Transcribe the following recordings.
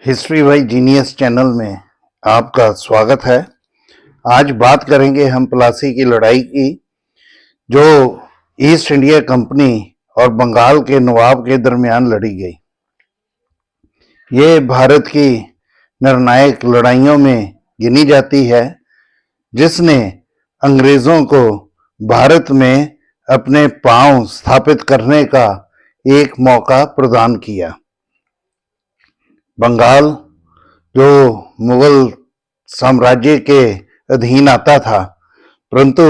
History by genius channel में आपका स्वागत है। आज बात करेंगे हम प्लासी की लड़ाई की, जो ईस्ट इंडिया कंपनी और बंगाल के नवाब के दरमियान लड़ी गई। ये भारत की निर्णायक लड़ाइयों में गिनी जाती है, जिसने अंग्रेजों को भारत में अपने पांव स्थापित करने का एक मौका प्रदान किया। बंगाल जो मुगल साम्राज्य के अधीन आता था, परंतु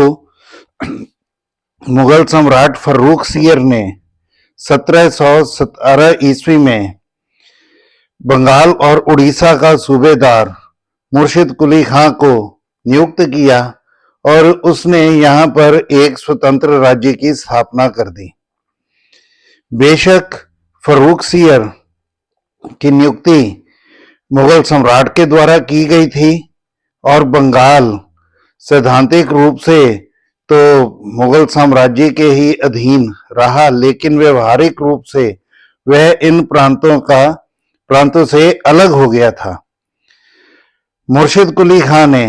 मुगल सम्राट फर्रुख सियर ने 1717 ईस्वी में बंगाल और उड़ीसा का सूबेदार मुर्शिद कुली खां को नियुक्त किया और उसने यहाँ पर एक स्वतंत्र राज्य की स्थापना कर दी। बेशक फर्रुख सियर की नियुक्ति मुगल सम्राट के द्वारा की गई थी और बंगाल सैद्धांतिक रूप से तो मुगल साम्राज्य के ही अधीन रहा, लेकिन व्यवहारिक रूप से वह इन प्रांतों से अलग हो गया था। मुर्शिद कुली खां ने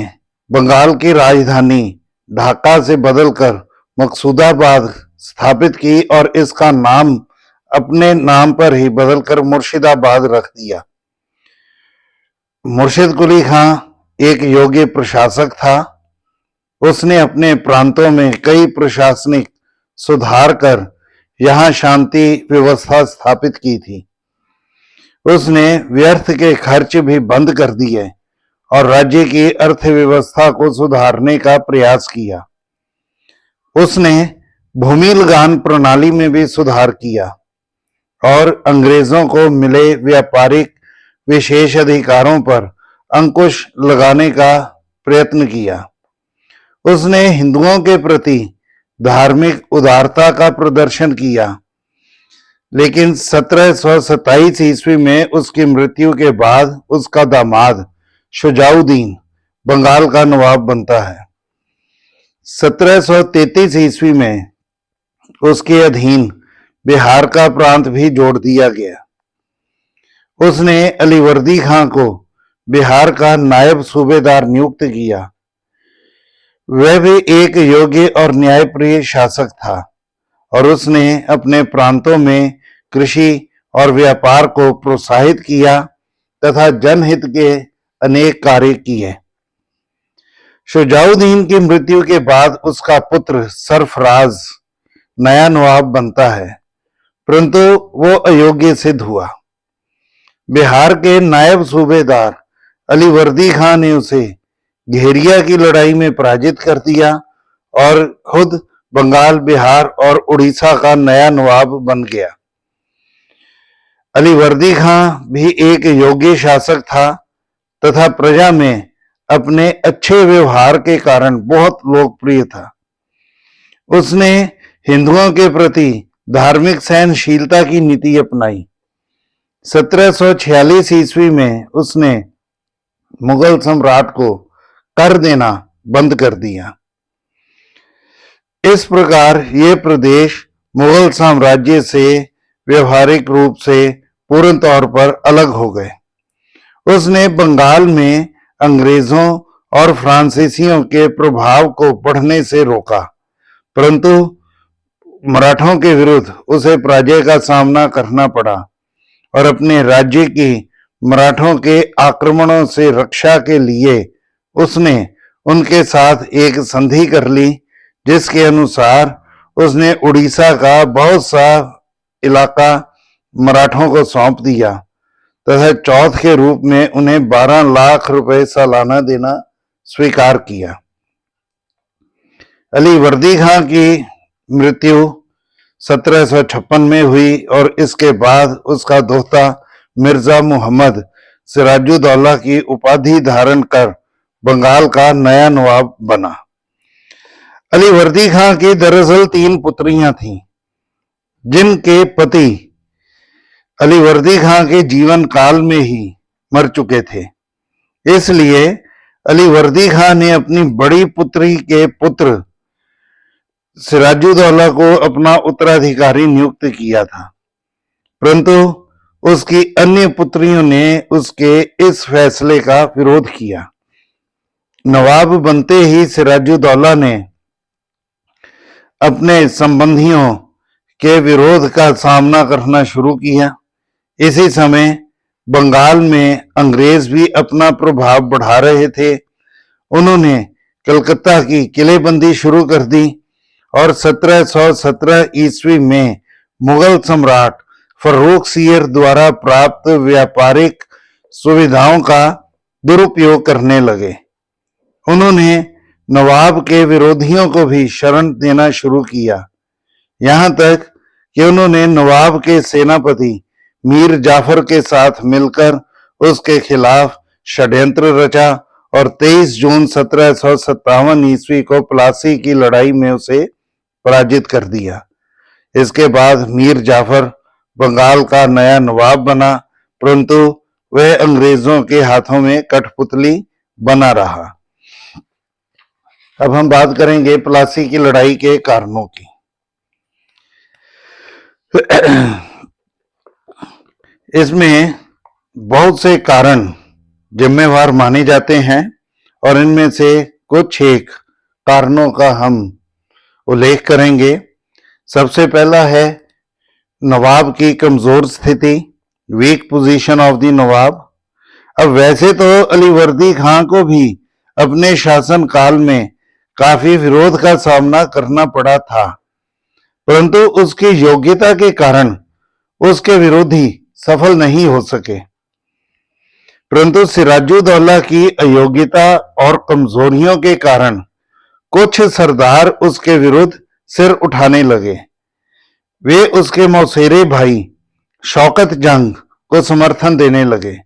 बंगाल की राजधानी ढाका से बदलकर मकसूदाबाद स्थापित की और इसका नाम अपने नाम पर ही बदलकर मुर्शिदाबाद रख दिया। मुर्शिद कुली खां एक योग्य प्रशासक था। उसने अपने प्रांतों में कई प्रशासनिक सुधार कर यहाँ शांति व्यवस्था स्थापित की थी। उसने व्यर्थ के खर्च भी बंद कर दिए और राज्य की अर्थव्यवस्था को सुधारने का प्रयास किया। उसने भूमि लगान प्रणाली में भी सुधार किया और अंग्रेजों को मिले व्यापारिक विशेष अधिकारों पर अंकुश लगाने का प्रयत्न किया। उसने हिंदुओं के प्रति धार्मिक उदारता का प्रदर्शन किया, लेकिन 1727 ईस्वी में उसकी मृत्यु के बाद उसका दामाद शुजाउद्दीन बंगाल का नवाब बनता है। 1733 ईस्वी में उसके अधीन बिहार का प्रांत भी जोड़ दिया गया। उसने अलीवर्दी खां को बिहार का नायब सूबेदार नियुक्त किया। वह भी एक योग्य और न्यायप्रिय शासक था और उसने अपने प्रांतों में कृषि और व्यापार को प्रोत्साहित किया तथा जनहित के अनेक कार्य किए। शुजाउद्दीन की मृत्यु के बाद उसका पुत्र सरफराज नया नवाब बनता है, परंतु वो अयोग्य सिद्ध हुआ। बिहार के नायब सूबेदार अलीवर्दी खां ने उसे घेरिया की लड़ाई में पराजित कर दिया और खुद बंगाल, बिहार और उड़ीसा का नया नवाब बन गया। अलीवर्दी खां भी एक योग्य शासक था तथा प्रजा में अपने अच्छे व्यवहार के कारण बहुत लोकप्रिय था। उसने हिंदुओं के प्रति धार्मिक सहनशीलता की नीति अपनाई। 1746 ईस्वी में उसने मुगल सम्राट को कर देना बंद कर दिया। इस प्रकार ये प्रदेश मुगल साम्राज्य से व्यवहारिक रूप से पूर्ण तौर पर अलग हो गए। उसने बंगाल में अंग्रेजों और फ्रांसीसियों के प्रभाव को बढ़ने से रोका, परंतु मराठों के विरुद्ध उसे पराजय का सामना करना पड़ा और अपने राज्य की मराठों के आक्रमणों से रक्षा के लिए उसने उनके साथ एक संधि कर ली, जिसके अनुसार उसने उड़ीसा का बहुत सा इलाका मराठों को सौंप दिया तथा चौथ के रूप में उन्हें 12 लाख रुपए सालाना देना स्वीकार किया। अलीवर्दी खां की मृत्यु 1756 में हुई और इसके बाद उसका दोहता मिर्जा मुहम्मद सिराजुद्दौला की उपाधि धारण कर बंगाल का नया नवाब बना। अलीवर्दी खां की दरअसल 3 पुत्रियां थीं, जिनके पति अलीवर्दी खां के जीवन काल में ही मर चुके थे। इसलिए अलीवर्दी खां ने अपनी बड़ी पुत्री के पुत्र सिराजुद्दौला को अपना उत्तराधिकारी नियुक्त किया था, परंतु उसकी अन्य पुत्रियों ने उसके इस फैसले का विरोध किया। नवाब बनते ही सिराजुद्दौला ने अपने संबंधियों के विरोध का सामना करना शुरू किया। इसी समय बंगाल में अंग्रेज भी अपना प्रभाव बढ़ा रहे थे। उन्होंने कलकत्ता की किलेबंदी शुरू कर दी और 1717 ईस्वी में मुगल सम्राट फर्रुखसियर द्वारा प्राप्त व्यापारिक सुविधाओं का दुरुपयोग करने लगे। उन्होंने नवाब के विरोधियों को भी शरण देना शुरू किया, यहां तक कि उन्होंने नवाब के सेनापति मीर जाफर के साथ मिलकर उसके खिलाफ षड्यंत्र रचा और 23 जून 1757 ईस्वी को प्लासी की लड़ाई में उसे पराजित कर दिया। इसके बाद मीर जाफर बंगाल का नया नवाब बना, परंतु वह अंग्रेजों के हाथों में कठपुतली बना रहा। अब हम बात करेंगे प्लासी की लड़ाई के कारणों की। इसमें बहुत से कारण जिम्मेवार माने जाते हैं और इनमें से कुछ एक कारणों का हम उल्लेख करेंगे। सबसे पहला है नवाब की कमजोर स्थिति, वीक पोजीशन ऑफ द नवाब। अब वैसे तो अलीवर्दी खां को भी अपने शासन काल में काफी विरोध का सामना करना पड़ा था, परंतु उसकी योग्यता के कारण उसके विरोधी सफल नहीं हो सके। परंतु सिराजुद्दौला की अयोग्यता और कमजोरियों के कारण कुछ सरदार उसके विरुद्ध सिर उठाने लगे। वे उसके मौसेरे भाई शौकत जंग को समर्थन देने लगे।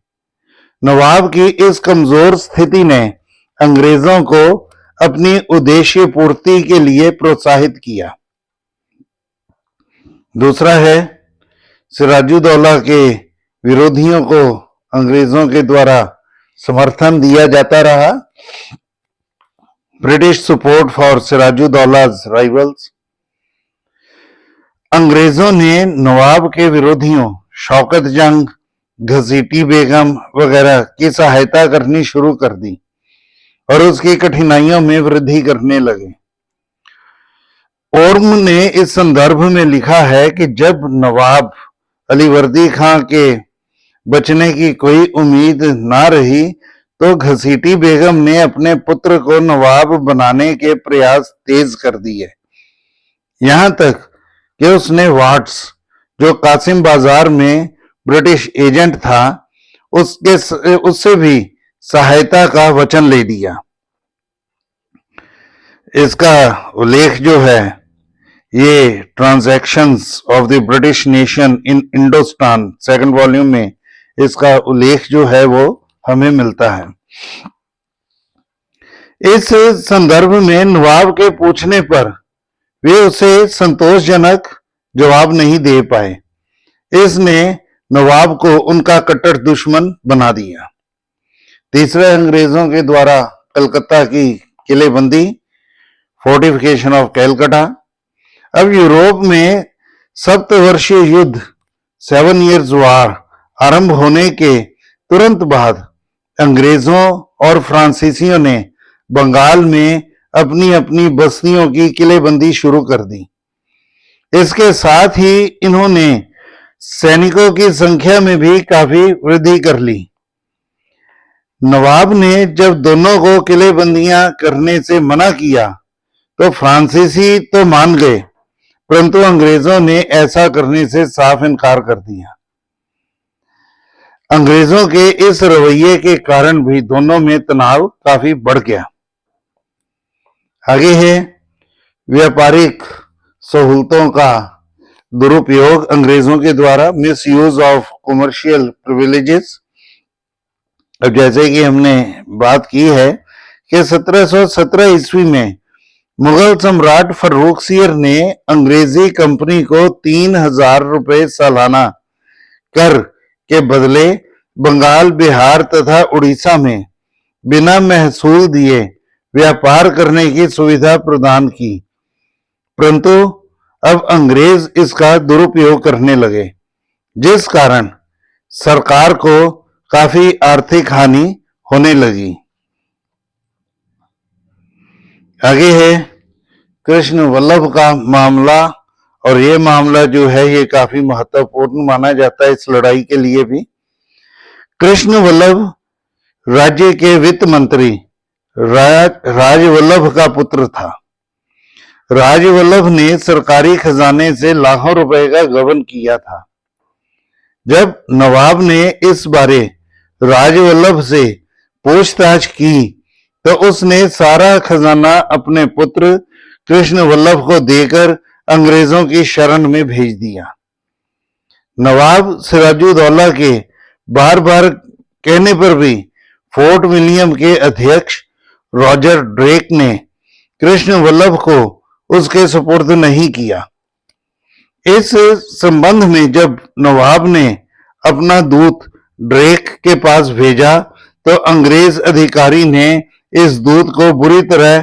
नवाब की इस कमजोर स्थिति ने अंग्रेजों को अपनी उद्देश्य पूर्ति के लिए प्रोत्साहित किया। दूसरा है सिराजुद्दौला के विरोधियों को अंग्रेजों के द्वारा समर्थन दिया जाता रहा। British support for Sirajuddaulah's rivals. अंग्रेजों ने नवाब के विरोधियों शौकत जंग, घसीटी बेगम वगैरह की सहायता करनी शुरू कर दी और उसकी कठिनाइयों में वृद्धि करने लगे। ओर्म ने इस संदर्भ में लिखा है कि जब नवाब अलीवर्दी खां के बचने की कोई उम्मीद ना रही तो घसीटी बेगम ने अपने पुत्र को नवाब बनाने के प्रयास तेज कर दिए। यहां तक कि उसने वाट्स, जो कासिम बाजार में ब्रिटिश एजेंट था, उससे भी सहायता का वचन ले लिया। इसका उल्लेख जो है ये transactions of the British nation in Indostan second volume में इसका उल्लेख जो है वो हमें मिलता है। इस संदर्भ में नवाब के पूछने पर वे उसे संतोषजनक जवाब नहीं दे पाए। इसने नवाब को उनका कट्टर दुश्मन बना दिया। तीसरा, अंग्रेजों के द्वारा कलकत्ता की किलेबंदी, फोर्टिफिकेशन ऑफ कैलकटा। अब यूरोप में सप्तवर्षीय युद्ध 7 Years वॉर आरंभ होने के तुरंत बाद अंग्रेजों और फ्रांसीसियों ने बंगाल में अपनी अपनी बस्तियों की किलेबंदी शुरू कर दी। इसके साथ ही इन्होंने सैनिकों की संख्या में भी काफी वृद्धि कर ली। नवाब ने जब दोनों को किलेबंदियां करने से मना किया तो फ्रांसीसी तो मान गए, परंतु अंग्रेजों ने ऐसा करने से साफ इनकार कर दिया। अंग्रेजों के इस रवैये के कारण भी दोनों में तनाव काफी बढ़ गया। आगे है व्यापारिक सहूलतों का दुरुपयोग अंग्रेजों के द्वारा, miss use of commercial privileges. अब जैसे कि हमने बात की है कि 1717 ईस्वी में मुगल सम्राट फर्रुखसियर ने अंग्रेजी कंपनी को 3000 रुपए सालाना कर के बदले बंगाल, बिहार तथा उड़ीसा में बिना महसूल दिए व्यापार करने की सुविधा प्रदान की, परंतु अब अंग्रेज इसका दुरुपयोग करने लगे, जिस कारण सरकार को काफी आर्थिक हानि होने लगी। आगे है कृष्ण वल्लभ का मामला, और ये मामला जो है ये काफी महत्वपूर्ण माना जाता है इस लड़ाई के लिए भी। कृष्ण वल्लभ राज्य के वित्त मंत्री राजवल्लभ का पुत्र था। राजवल्लभ ने सरकारी खजाने से लाखों रुपए का गबन किया था। जब नवाब ने इस बारे राजवल्लभ से पूछताछ की तो उसने सारा खजाना अपने पुत्र कृष्ण वल्लभ को देकर अंग्रेजों की शरण में भेज दिया। नवाब सिराजुद्दौला के बार बार कहने पर भी फोर्ट विलियम के अध्यक्ष रॉजर ड्रेक ने कृष्ण वल्लभ को उसके सुपुर्द नहीं किया। इस संबंध में जब नवाब ने अपना दूत ड्रेक के पास भेजा तो अंग्रेज अधिकारी ने इस दूत को बुरी तरह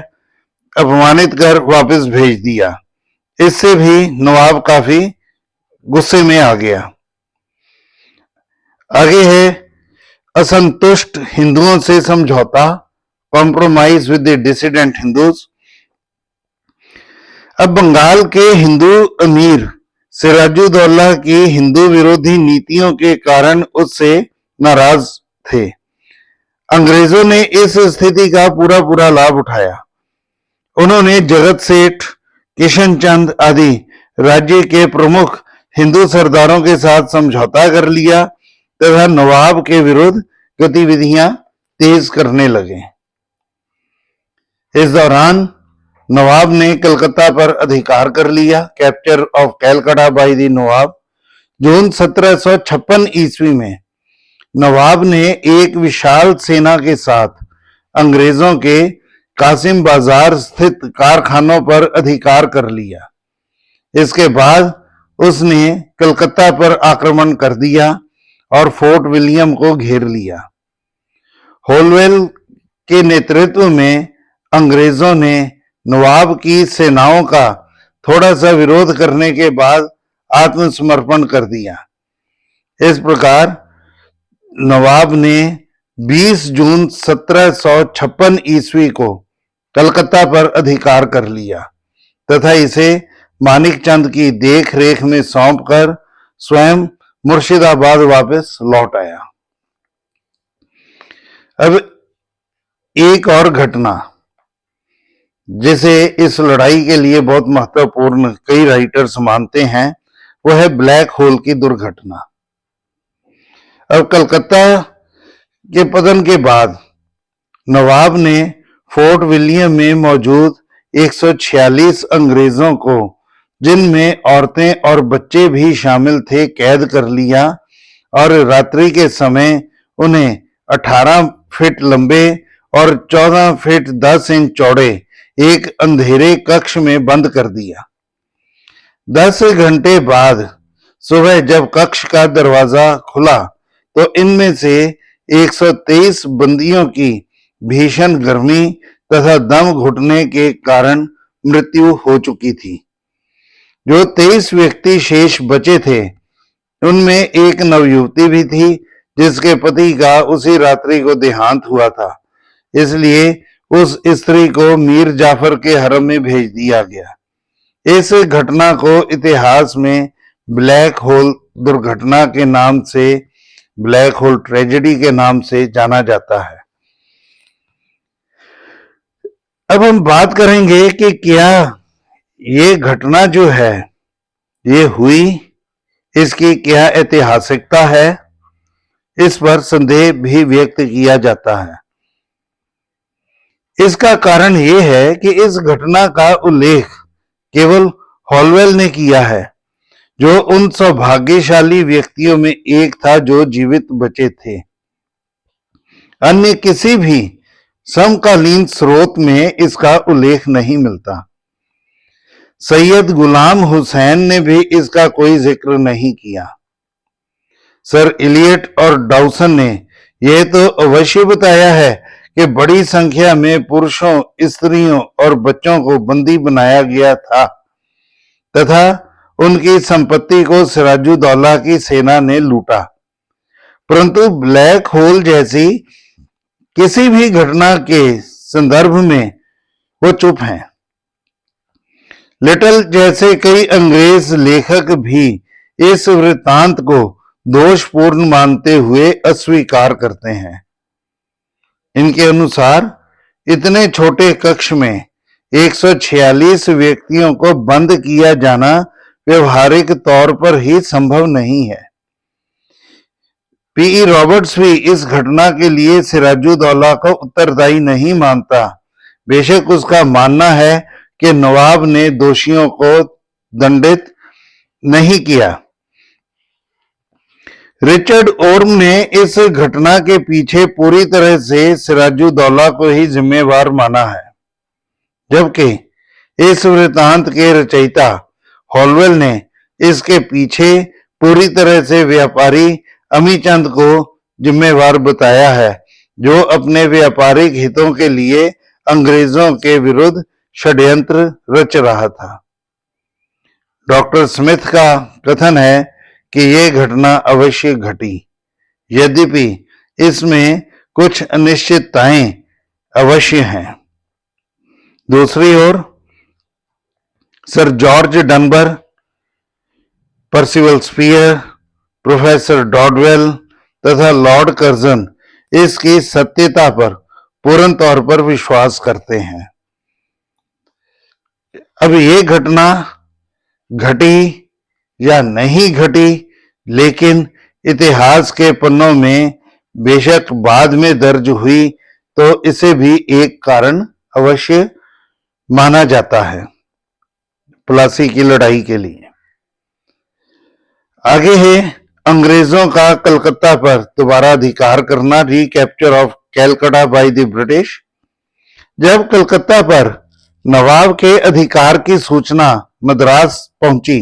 अपमानित कर वापस भेज दिया। इससे भी नवाब काफी गुस्से में आ गया। आगे है असंतुष्ट हिंदुओं से समझौता, compromise with the dissident Hindus. अब बंगाल के हिंदू अमीर सिराजुद्दौला की हिंदू विरोधी नीतियों के कारण उससे नाराज थे। अंग्रेजों ने इस स्थिति का पूरा लाभ उठाया। उन्होंने जगत सेठ, किशन चंद आदि राज्य के प्रमुख हिंदू सरदारों के साथ समझौता कर लिया तथा नवाब के विरुद्ध गतिविधियां तेज करने लगे। इस दौरान नवाब ने कलकत्ता पर अधिकार कर लिया। Capture of Calcutta by the nawab. जून 1756 ईस्वी में नवाब ने एक विशाल सेना के साथ अंग्रेजों के कासिम बाजार स्थित कारखानों पर अधिकार कर लिया। इसके बाद उसने कलकत्ता पर आक्रमण कर दिया और फोर्ट विलियम को घेर लिया। होलवेल के नेतृत्व में अंग्रेजों ने नवाब की सेनाओं का थोड़ा सा विरोध करने के बाद आत्मसमर्पण कर दिया। इस प्रकार नवाब ने 20 जून 1756 ईस्वी को कलकत्ता पर अधिकार कर लिया तथा इसे मानिक चंद की देख रेख में सौंपकर स्वयं मुर्शिदाबाद वापस लौट आया। अब एक और घटना जिसे इस लड़ाई के लिए बहुत महत्वपूर्ण कई राइटर्स मानते हैं वो है ब्लैक होल की दुर्घटना। अब कलकत्ता के पतन के बाद नवाब ने फोर्ट विलियम में मौजूद 146 अंग्रेजों को, जिनमें औरतें और बच्चे भी शामिल थे, कैद कर लिया और रात्रि के समय उन्हें 18 फीट लंबे और 14 फीट 10 इंच चौड़े एक अंधेरे कक्ष में बंद कर दिया। 10 घंटे बाद सुबह जब कक्ष का दरवाजा खुला तो इनमें से 123 बंदियों की भीषण गर्मी तथा दम घुटने के कारण मृत्यु हो चुकी थी। जो 23 व्यक्ति शेष बचे थे उनमें एक नवयुवती भी थी जिसके पति का उसी रात्रि को देहांत हुआ था। इसलिए उस स्त्री को मीर जाफर के हरम में भेज दिया गया। इस घटना को इतिहास में ब्लैक होल दुर्घटना के नाम से, ब्लैक होल ट्रेजेडी के नाम से जाना जाता है। अब हम बात करेंगे कि क्या ये घटना जो है ये हुई, इसकी क्या ऐतिहासिकता है, इस पर संदेह भी व्यक्त किया जाता है। इसका कारण यह है कि इस घटना का उल्लेख केवल होलवेल ने किया है, जो उन सौभाग्यशाली व्यक्तियों में एक था जो जीवित बचे थे। अन्य किसी भी समकालीन स्रोत में इसका उल्लेख नहीं मिलता। सैयद गुलाम हुसैन ने भी इसका कोई जिक्र नहीं किया। सर इलियट और डाउसन ने यह तो अवश्य बताया है कि बड़ी संख्या में पुरुषों, स्त्रियों और बच्चों को बंदी बनाया गया था तथा उनकी संपत्ति को सिराजुद्दौला की सेना ने लूटा। परंतु ब्लैक होल जैसी किसी भी घटना के संदर्भ में वो चुप हैं। लिटल जैसे कई अंग्रेज लेखक भी इस वृत्तांत को दोषपूर्ण मानते हुए अस्वीकार करते हैं। इनके अनुसार इतने छोटे कक्ष में 146 व्यक्तियों को बंद किया जाना व्यवहारिक तौर पर ही संभव नहीं है। पीई रॉबर्ट्स भी इस घटना के लिए सिराजुद्दौला को उत्तरदायी नहीं मानता। बेशक उसका मानना है कि नवाब ने दोषियों को दंडित नहीं किया। रिचर्ड ओर्म ने इस घटना के पीछे पूरी तरह से सिराजुद्दौला को ही जिम्मेवार माना है, जबकि इस वृत्तांत के रचयिता हॉलवेल ने इसके पीछे पूरी तरह से व्यापारी अमीचंद को जिम्मेवार बताया है, जो अपने व्यापारिक हितों के लिए अंग्रेजों के विरुद्ध षड्यंत्र रच रहा था। डॉक्टर स्मिथ का कथन है कि यह घटना अवश्य घटी, यद्यपि इसमें कुछ अनिश्चितताएं अवश्य हैं। दूसरी ओर Sir George Dunbar, Percival Spear, Professor Dodwell तथा लॉर्ड कर्जन इसकी सत्यता पर पूर्ण तौर पर विश्वास करते हैं। अब ये घटना घटी या नहीं घटी, लेकिन इतिहास के पन्नों में बेशक बाद में दर्ज हुई, तो इसे भी एक कारण अवश्य माना जाता है प्लासी की लड़ाई के लिए। आगे है अंग्रेजों का कलकत्ता पर दोबारा अधिकार करना, recapture of Calcutta by the British. जब कलकत्ता पर नवाब के अधिकार की सूचना मद्रास पहुंची,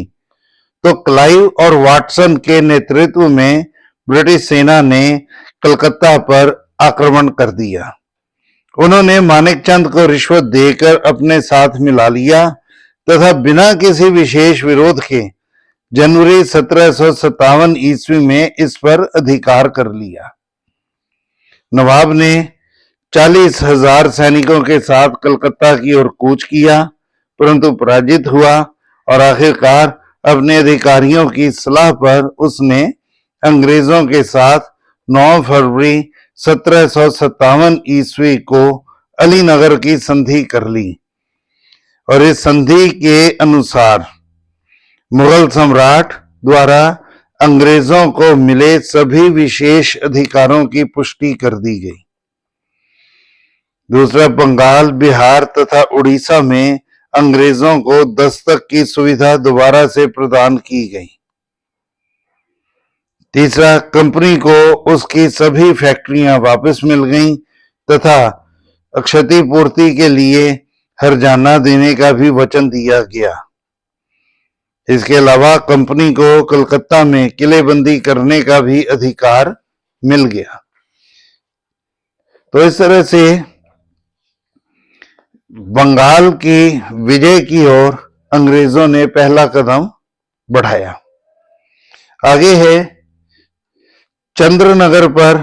तो क्लाइव और वाटसन के नेतृत्व में ब्रिटिश सेना ने कलकत्ता पर आक्रमण कर दिया। उन्होंने मानेकचंद को रिश्वत देकर अपने साथ मिला लिया तथा बिना किसी विशेष विरोध के जनवरी 1757 ईस्वी में इस पर अधिकार कर लिया। नवाब ने 40,000 सैनिकों के साथ कलकत्ता की ओर कूच किया, परंतु पराजित हुआ और आखिरकार अपने अधिकारियों की सलाह पर उसने अंग्रेजों के साथ 9 फरवरी 1757 ईस्वी को अलीनगर की संधि कर ली और इस संधि के अनुसार मुगल सम्राट द्वारा अंग्रेजों को मिले सभी विशेष अधिकारों की पुष्टि कर दी गई। दूसरा, बंगाल, बिहार तथा उड़ीसा में अंग्रेजों को दस्तक की सुविधा दोबारा से प्रदान की गई। तीसरा, कंपनी को उसकी सभी फैक्ट्रियां वापस मिल गईं तथा क्षतिपूर्ति के लिए हर्जाना देने का भी वचन दिया गया। इसके अलावा कंपनी को कलकत्ता में किलेबंदी करने का भी अधिकार मिल गया। तो इस तरह से बंगाल की विजय की ओर अंग्रेजों ने पहला कदम बढ़ाया। आगे है चंद्रनगर पर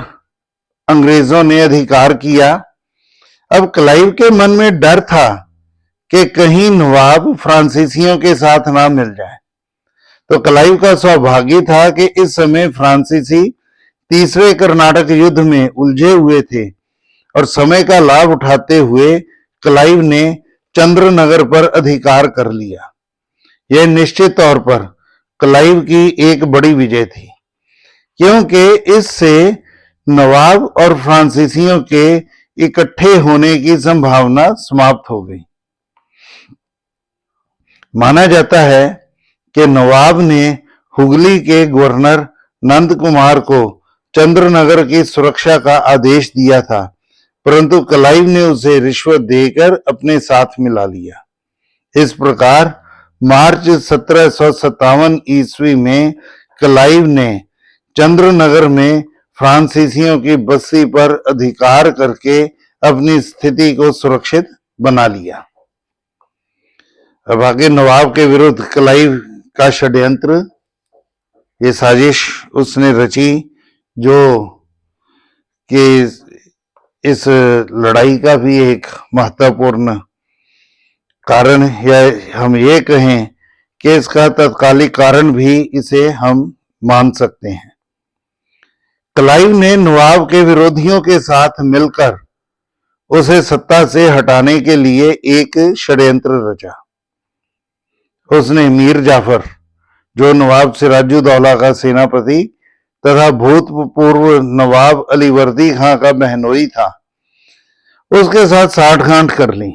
अंग्रेजों ने अधिकार किया। अब क्लाइव के मन में डर था कि कहीं नवाब फ्रांसीसियों के साथ ना मिल जाए, तो क्लाइव का सौभाग्य था कि इस समय फ्रांसीसी तीसरे कर्नाटक युद्ध में उलझे हुए थे और समय का लाभ उठाते हुए क्लाइव ने चंद्रनगर पर अधिकार कर लिया। यह निश्चित तौर पर क्लाइव की एक बड़ी विजय थी, क्योंकि इससे नवाब और फ्रांसीसियों के इकट्ठे होने की संभावना समाप्त हो गई। माना जाता है कि नवाब ने हुगली के गवर्नर नंद कुमार को चंद्रनगर की सुरक्षा का आदेश दिया था, परंतु क्लाइव ने उसे रिश्वत देकर अपने साथ मिला लिया। इस प्रकार मार्च 1757 ईस्वी में क्लाइव ने चंद्रनगर में फ्रांसीसियों की बस्ती पर अधिकार करके अपनी स्थिति को सुरक्षित बना लिया। अब आगे नवाब के विरुद्ध क्लाइव का षड्यंत्र, ये साजिश उसने रची जो कि इस लड़ाई का भी एक महत्वपूर्ण कारण, या हम ये कहें कि इसका तत्कालिक कारण भी इसे हम मान सकते हैं। क्लाइव ने नवाब के विरोधियों के साथ मिलकर उसे सत्ता से हटाने के लिए एक षड्यंत्र रचा। उसने मीर जाफर, जो नवाब सिराजुद्दौला का सेनापति तथा भूतपूर्व नवाब अलीवर्दी खां का बहनोई था, उसके साथ साठगांठ कर ली।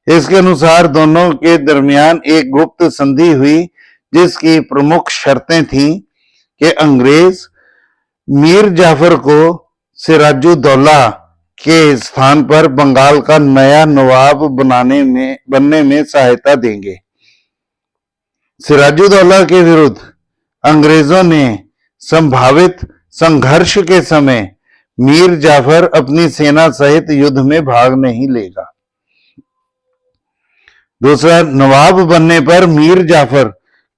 इसके अनुसार दोनों के दरमियान एक गुप्त संधि हुई, जिसकी प्रमुख शर्तें थीं कि अंग्रेज मीर जाफर को सिराजुद्दौला के स्थान पर बंगाल का नया नवाब बनने में सहायता देंगे। सिराजुद्दौला के विरुद्ध अंग्रेजों ने संभावित संघर्ष के समय मीर जाफर अपनी सेना सहित युद्ध में भाग नहीं लेगा। दूसरा, नवाब बनने पर मीर जाफर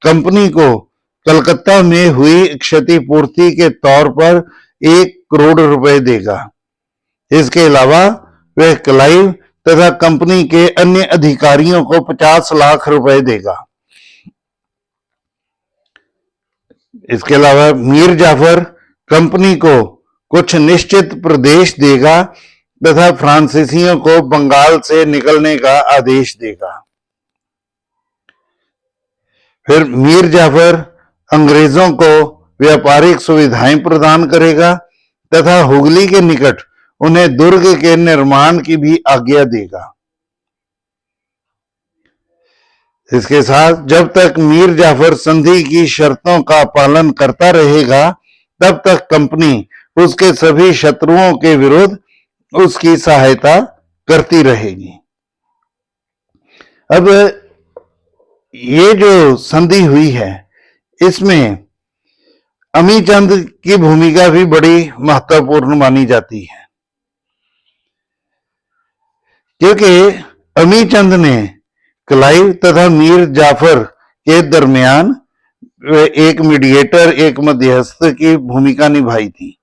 कंपनी को कलकत्ता में हुई क्षतिपूर्ति के तौर पर 1 करोड़ रुपए देगा। इसके अलावा वह क्लाइव तथा कंपनी के अन्य अधिकारियों को 50 लाख रुपए देगा। इसके अलावा मीर जाफर कंपनी को कुछ निश्चित प्रदेश देगा तथा फ्रांसीसियों को बंगाल से निकलने का आदेश देगा। फिर मीर जाफर अंग्रेजों को व्यापारिक सुविधाएं प्रदान करेगा तथा हुगली के निकट उन्हें दुर्ग के निर्माण की भी आज्ञा देगा। इसके साथ जब तक मीर जाफर संधि की शर्तों का पालन करता रहेगा, तब तक कंपनी उसके सभी शत्रुओं के विरुद्ध उसकी सहायता करती रहेगी। अब ये जो संधि हुई है, इसमें अमीचंद की भूमिका भी बड़ी महत्वपूर्ण मानी जाती है, क्योंकि अमीचंद ने क्लाइव तथा मीर जाफर के दरमियान एक मीडिएटर, एक मध्यस्थ की भूमिका निभाई थी।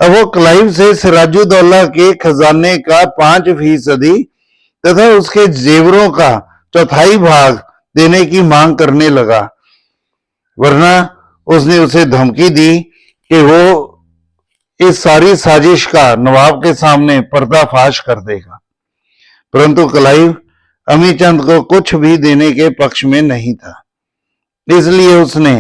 अब वो क्लाइव से सिराजुद्दौला के खजाने का 5% तथा उसके जेवरों का 1/4 भाग देने की मांग करने लगा, वरना उसने उसे धमकी दी कि वो इस सारी साजिश का नवाब के सामने पर्दाफाश कर देगा। परंतु क्लाइव अमीचंद को कुछ भी देने के पक्ष में नहीं था, इसलिए उसने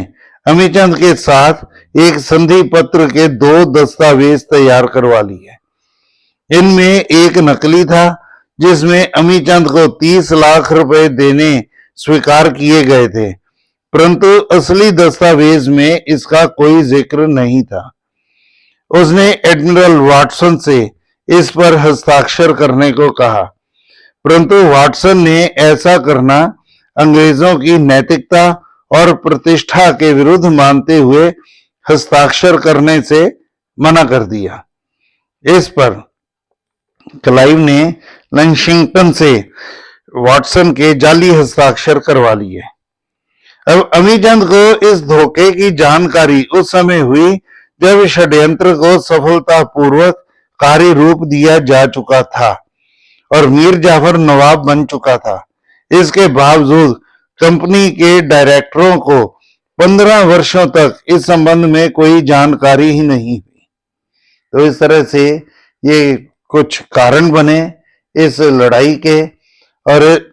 अमीचंद के साथ एक संधि पत्र के 2 दस्तावेज तैयार करवा लिए। इनमें एक नकली था, जिसमें अमीचंद को 30 लाख रुपए देने स्वीकार किए गए थे, परंतु असली दस्तावेज में इसका कोई जिक्र नहीं था। उसने एडमिरल वाटसन से इस पर हस्ताक्षर करने को कहा, परंतु वाटसन ने ऐसा करना अंग्रेजों की नैतिकता और प्रतिष्ठा के विरुद्ध मानते हुए हस्ताक्षर करने से मना कर दिया। इस पर क्लाइव ने लैंशिंगटन से वाटसन के जाली हस्ताक्षर करवा लिए। अब अमीचंद को इस धोखे की जानकारी उस समय हुई जब षड्यंत्र को सफलतापूर्वक कार्य रूप दिया जा चुका था और मीर जाफर नवाब बन चुका था। इसके बावजूद कंपनी के डायरेक्टरों को 15 वर्षों तक इस संबंध में कोई जानकारी ही नहीं हुई। तो इस तरह से ये कुछ कारण बने इस लड़ाई के, और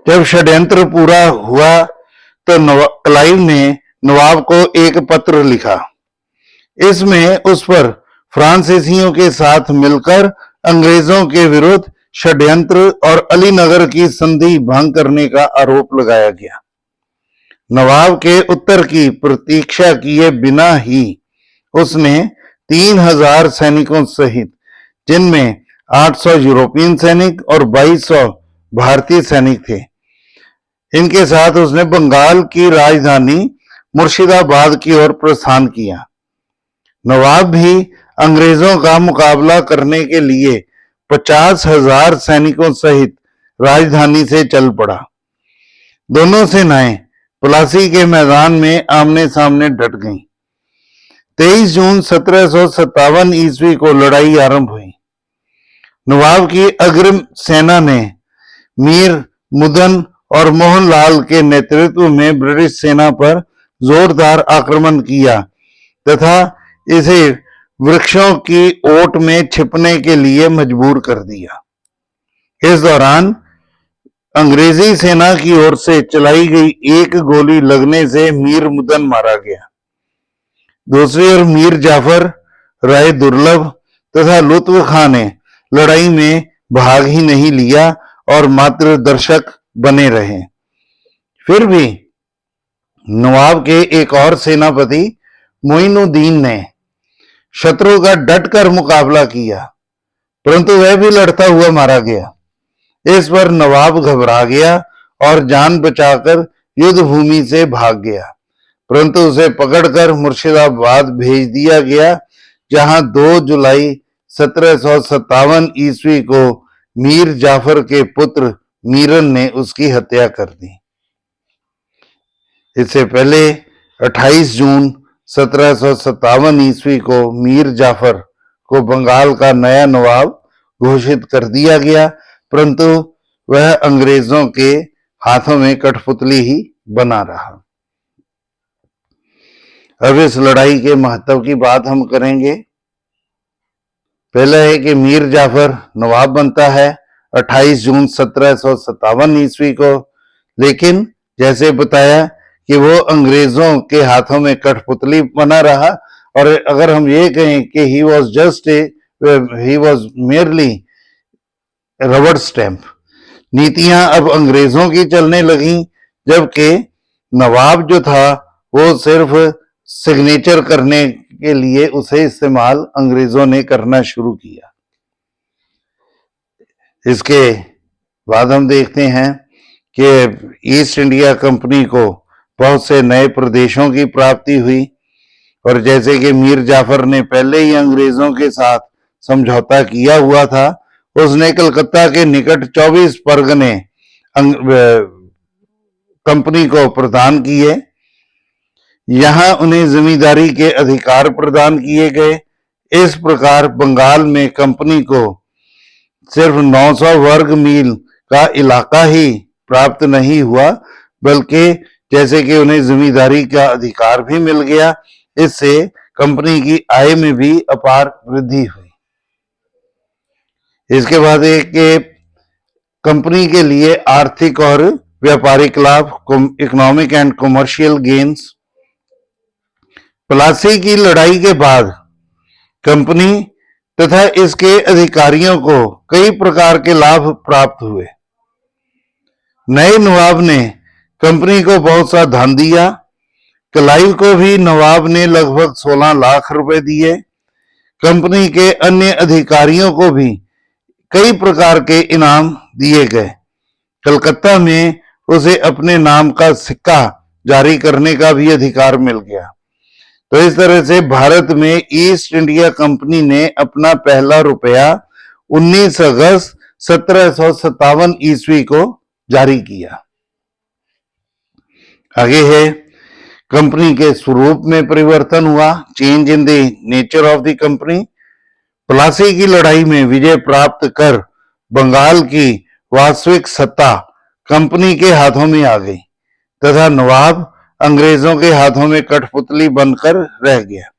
जब षड्यंत्र पूरा हुआ तो क्लाइव ने नवाब को एक पत्र लिखा। इसमें उस पर फ्रांसीसियों के साथ मिलकर अंग्रेजों के विरुद्ध षड्यंत्र और अलीनगर की संधि भंग करने का आरोप लगाया गया। नवाब के उत्तर की प्रतीक्षा किए बिना ही उसने 3000 सैनिकों सहित, जिनमें 800 यूरोपियन सैनिक और 2200 भारतीय सैनिक थे, इनके साथ उसने बंगाल की राजधानी मुर्शिदाबाद की ओर प्रस्थान किया। नवाब भी अंग्रेजों का मुकाबला करने के लिए 50,000 सैनिकों सहित राजधानी से चल पड़ा। दोनों सेनाएं प्लासी के मैदान में आमने सामने डट गईं। 23 जून 1757 ईस्वी को लड़ाई आरंभ हुई। नवाब की अग्रिम सेना ने मीर मुदन और मोहनलाल के नेतृत्व में ब्रिटिश सेना पर जोरदार आक्रमण किया तथा इसे वृक्षों की ओट में छिपने के लिए मजबूर कर दिया। इस दौरान अंग्रेजी सेना की ओर से चलाई गई एक गोली लगने से मीर मुदन मारा गया। दूसरी ओर मीर जाफर, राय दुर्लभ तथा लुत्फ खां ने लड़ाई में भाग ही नहीं लिया और मात्र दर्शक बने रहे। फिर भी नवाब के एक और सेनापति मोइनुद्दीन ने शत्रु का डटकर मुकाबला किया, परंतु वह भी लड़ता हुआ मारा गया। इस पर नवाब घबरा गया और जान बचाकर युद्ध भूमि से भाग गया, परंतु उसे पकड़कर मुर्शिदाबाद भेज दिया गया, जहां 2 जुलाई 1757 ईस्वी को मीर जाफर के पुत्र मीरन ने उसकी हत्या कर दी। इससे पहले 28 जून 1757 ईस्वी को मीर जाफर को बंगाल का नया नवाब घोषित कर दिया गया, परंतु वह अंग्रेजों के हाथों में कठपुतली ही बना रहा। अब इस लड़ाई के महत्व की बात हम करेंगे। पहला है कि मीर जाफर नवाब बनता है 28 जून 1757 ईस्वी को, लेकिन जैसे बताया कि वो अंग्रेजों के हाथों में कठपुतली बना रहा। और अगर हम ये कहें कि ही वॉज मेयरली रबड़ स्टैंप, नीतियां अब अंग्रेजों की चलने लगी, जबकि नवाब जो था वो सिर्फ सिग्नेचर करने के लिए उसे इस्तेमाल अंग्रेजों ने करना शुरू किया। इसके बाद हम देखते हैं कि ईस्ट इंडिया कंपनी को बहुत से नए प्रदेशों की प्राप्ति हुई, और जैसे कि मीर जाफर ने पहले ही अंग्रेजों के साथ समझौता किया हुआ था, उसने कलकत्ता के निकट 24 परगने कंपनी को प्रदान किए। यहां उन्हें जमींदारी के अधिकार प्रदान किए गए। इस प्रकार बंगाल में कंपनी को सिर्फ 900 वर्ग मील का इलाका ही प्राप्त नहीं हुआ, बल्कि जैसे कि उन्हें जमींदारी का अधिकार भी मिल गया। इससे कंपनी की आय में भी अपार वृद्धि हुई। इसके बाद एक कंपनी के लिए आर्थिक और व्यापारिक लाभ, economic and commercial gains. Plassey की लड़ाई के बाद कंपनी तथा इसके अधिकारियों को कई प्रकार के लाभ प्राप्त हुए। नए नवाब ने कंपनी को बहुत सा धन दिया। क्लाइव को भी नवाब ने लगभग 16 लाख रुपए दिए। कंपनी के अन्य अधिकारियों को भी कई प्रकार के इनाम दिए गए। कलकत्ता में उसे अपने नाम का सिक्का जारी करने का भी अधिकार मिल गया। तो इस तरह से भारत में ईस्ट इंडिया कंपनी ने अपना पहला रुपया 19 अगस्त 1757 ईस्वी को जारी किया। आगे है कंपनी के स्वरूप में परिवर्तन हुआ, change in the nature of the company. Plassey की लड़ाई में विजय प्राप्त कर बंगाल की वास्तविक सत्ता कंपनी के हाथों में आ गई तथा नवाब अंग्रेजों के हाथों में कठपुतली बनकर रह गया।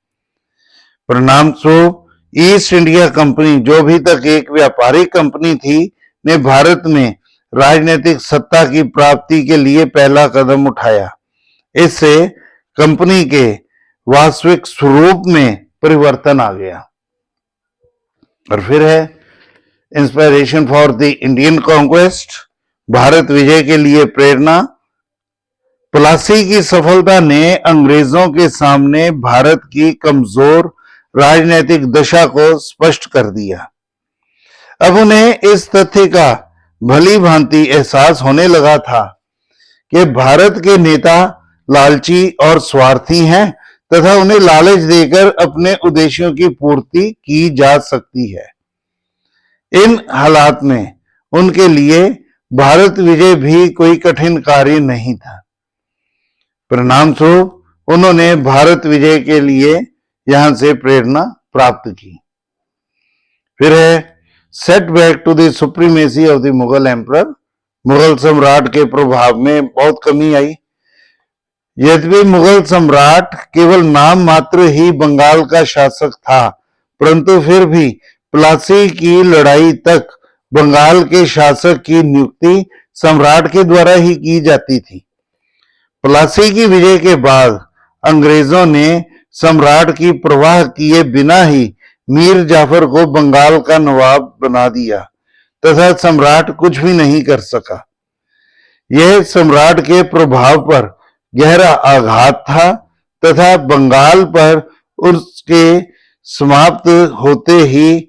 परिणाम स्वरूप ईस्ट इंडिया कंपनी, जो भी तक एक व्यापारिक कंपनी थी, ने भारत में राजनीतिक सत्ता की प्राप्ति के लिए पहला कदम उठाया। इससे कंपनी के वास्तविक स्वरूप में परिवर्तन आ गया। और फिर है inspiration for the Indian conquest, Bharat विजय के लिए प्रेरणा। प्लासी की सफलता ने अंग्रेजों के सामने भारत की कमजोर राजनीतिक दशा को स्पष्ट कर दिया। अब उन्हें इस तथ्य का भली भांति एहसास होने लगा था कि भारत के नेता लालची और स्वार्थी हैं तथा उन्हें लालच देकर अपने उद्देश्यों की पूर्ति की जा सकती है। इन हालात में उनके लिए भारत विजय भी कोई कठिन कार्य नहीं था। परिणाम स्वरूप उन्होंने भारत विजय के लिए यहां से प्रेरणा प्राप्त की। फिर है setback to the supremacy of the Mughal emperor. Mughal सम्राट के प्रभाव में बहुत कमी आई। यद्यपि मुगल सम्राट केवल नाम मात्र ही बंगाल का शासक था, परंतु फिर भी प्लासी की लड़ाई तक बंगाल के शासक की नियुक्ति सम्राट के द्वारा ही की जाती थी। प्लासी की विजय के बाद अंग्रेजों ने सम्राट की परवाह किए बिना ही मीर जाफर को बंगाल का नवाब बना दिया तथा सम्राट कुछ भी नहीं कर सका। यह सम्राट के प्रभाव पर गहरा आघात था तथा बंगाल पर उसके समाप्त होते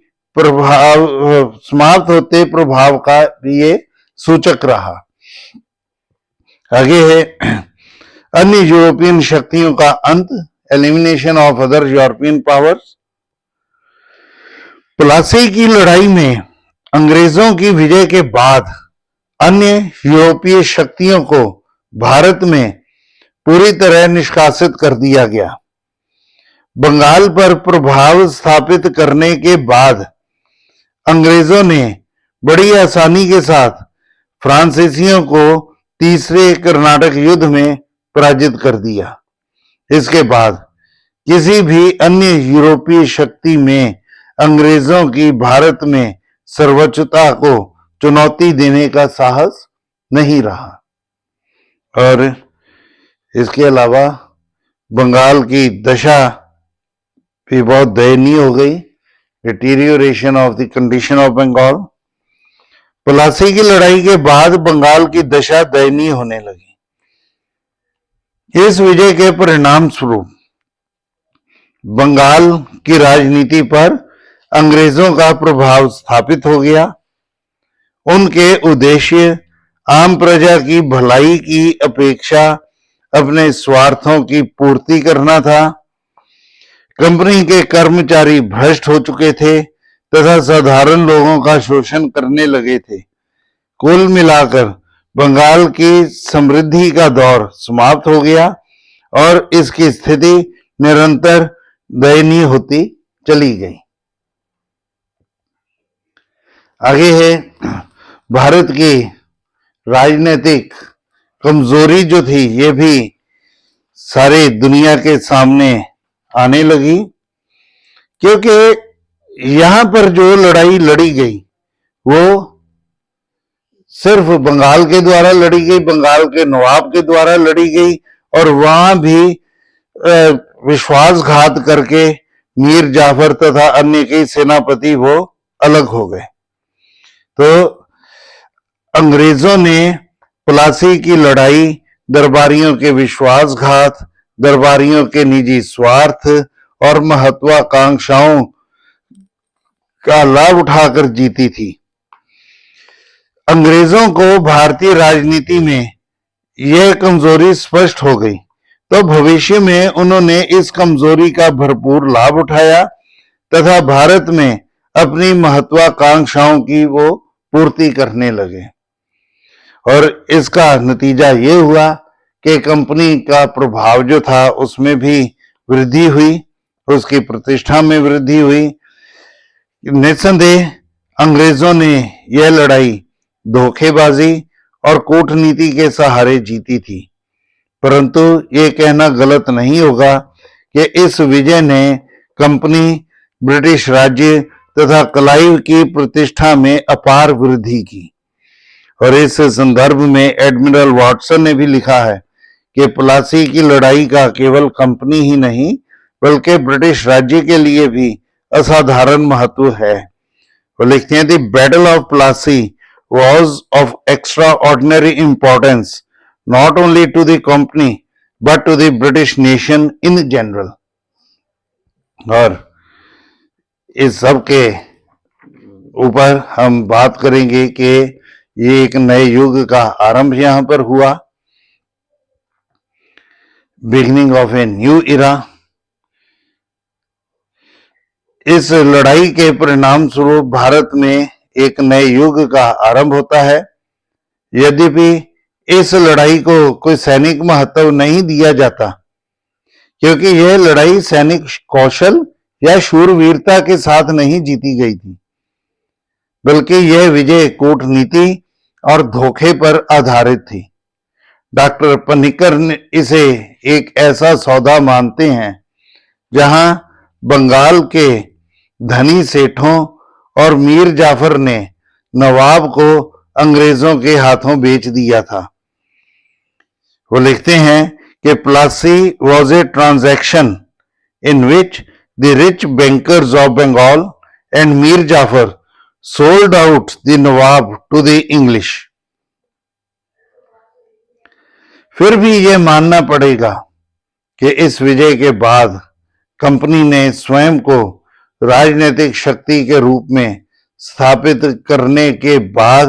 प्रभाव का भी ये सूचक रहा। आगे है अन्य यूरोपियन शक्तियों का अंत, elimination of other European powers. Plassey की लड़ाई में अंग्रेजों की विजय के बाद अन्य यूरोपीय शक्तियों को भारत में पूरी तरह निष्कासित कर दिया गया। बंगाल पर प्रभाव स्थापित करने के बाद अंग्रेजों ने बड़ी आसानी के साथ फ्रांसीसियों को तीसरे कर्नाटक युद्ध में पराजित कर दिया। इसके बाद किसी भी अन्य यूरोपीय शक्ति में अंग्रेजों की भारत में सर्वोच्चता को चुनौती देने का साहस नहीं रहा। और इसके अलावा बंगाल की दशा भी बहुत दयनीय हो गई। Deterioration of the condition of Bengal. Plassey की लड़ाई के बाद बंगाल की दशा दयनीय होने लगी। इस विजय के परिणाम स्वरूप बंगाल की राजनीति पर अंग्रेजों का प्रभाव स्थापित हो गया। उनके उद्देश्य आम प्रजा की भलाई की अपेक्षा अपने स्वार्थों की पूर्ति करना था। कंपनी के कर्मचारी भ्रष्ट हो चुके थे तथा साधारण लोगों का शोषण करने लगे थे। कुल मिलाकर बंगाल की समृद्धि का दौर समाप्त हो गया और इसकी स्थिति निरंतर दयनीय होती चली गई। आगे है भारत की राजनीतिक कमजोरी जो थी, ये भी सारे दुनिया के सामने आने लगी, क्योंकि यहां पर जो लड़ाई लड़ी गई वो सिर्फ बंगाल के द्वारा लड़ी गई, बंगाल के नवाब के द्वारा लड़ी गई और वहां भी विश्वासघात करके मीर जाफर तथा अन्य कई सेनापति वो अलग हो गए। तो अंग्रेजों ने प्लासी की लड़ाई दरबारियों के विश्वासघात, दरबारियों के निजी स्वार्थ और महत्वाकांक्षाओं का लाभ उठाकर जीती थी। अंग्रेजों को भारतीय राजनीति में यह कमजोरी स्पष्ट हो गई, तो भविष्य में उन्होंने इस कमजोरी का भरपूर लाभ उठाया तथा भारत में अपनी महत्वाकांक्षाओं की वो पूर्ति करने लगे। और इसका नतीजा ये हुआ कि कंपनी का प्रभाव जो था उसमें भी वृद्धि हुई, उसकी प्रतिष्ठा में वृद्धि हुई। निस्संदेह अंग्रेजों ने यह लड़ाई धोखेबाजी और कूटनीति के सहारे जीती थी, परंतु ये कहना गलत नहीं होगा कि इस विजय ने कंपनी, ब्रिटिश राज्य तथा क्लाइव की प्रतिष्ठा में अपार वृद्धि की। और इस संदर्भ में एडमिरल वाटसन ने भी लिखा है कि प्लासी की लड़ाई का केवल कंपनी ही नहीं बल्कि ब्रिटिश राज्य के लिए भी असाधारण महत्व है। वो लिखते हैं, the battle of Plassey was of extraordinary importance not only to the company but to the British nation in general। और इस सब के ऊपर हम बात करेंगे कि ये एक नए युग का आरंभ यहां पर हुआ, बिगिनिंग ऑफ ए न्यू इरा। इस लड़ाई के परिणाम स्वरूप भारत में एक नए युग का आरंभ होता है। यद्यपि इस लड़ाई को कोई सैनिक महत्व नहीं दिया जाता, क्योंकि यह लड़ाई सैनिक कौशल या शूरवीरता के साथ नहीं जीती गई थी, बल्कि यह विजय कूटनीति और धोखे पर आधारित थी। डॉक्टर पनिकर इसे एक ऐसा सौदा मानते हैं जहां बंगाल के धनी सेठों और मीर जाफर ने नवाब को अंग्रेजों के हाथों बेच दिया था। वो लिखते हैं कि Plassey was a transaction in which the rich bankers of Bengal and Mir Jafar sold out the nawab to the English. फिर भी यह मानना पड़ेगा कि इस विजय के बाद कंपनी ने स्वयं को राजनीतिक शक्ति के रूप में स्थापित करने के बाद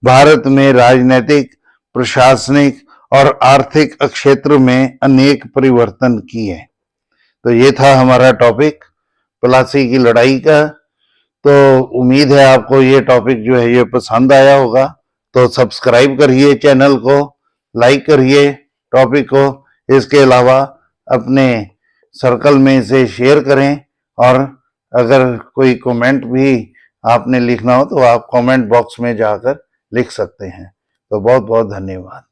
भारत में राजनीतिक, प्रशासनिक और आर्थिक क्षेत्र में अनेक परिवर्तन किए। तो ये था हमारा टॉपिक प्लासी की लड़ाई का। तो उम्मीद है आपको ये टॉपिक जो है ये पसंद आया होगा। तो सब्सक्राइब करिए चैनल को, लाइक करिए टॉपिक को। इसके अलावा अपने सर्कल में इसे शेयर करें, और अगर कोई कमेंट भी आपने लिखना हो तो आप कमेंट बॉक्स में जाकर लिख सकते हैं। तो बहुत बहुत धन्यवाद।